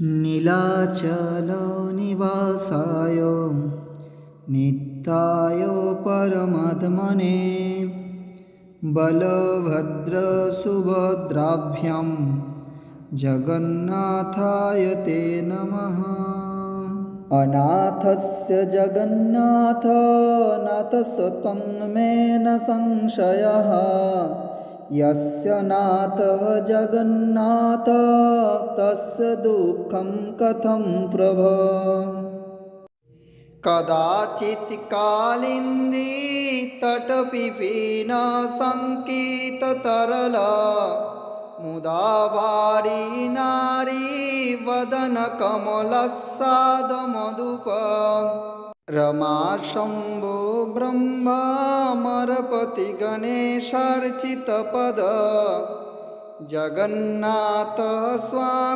नीलाचलनिवासाय नित्याय परमात्मने बलभद्रसुभद्राभ्यां जगन्नाथाय ते नमः। अनाथस्य जगन्नाथ नाथस्य त्वं मे न संशयः। यस्य नाथः जगन्नाथ तस्य दुःखं कथं प्रभो। कदाचित् कालिन्दी तटपिपीनशङ्किततरला मुदा वारी नारी वदनकमलस्सादमधुप रमा शम्भो ब्रह्मामरपतिगणेशार्चितपद जगन्नाथ स्वामी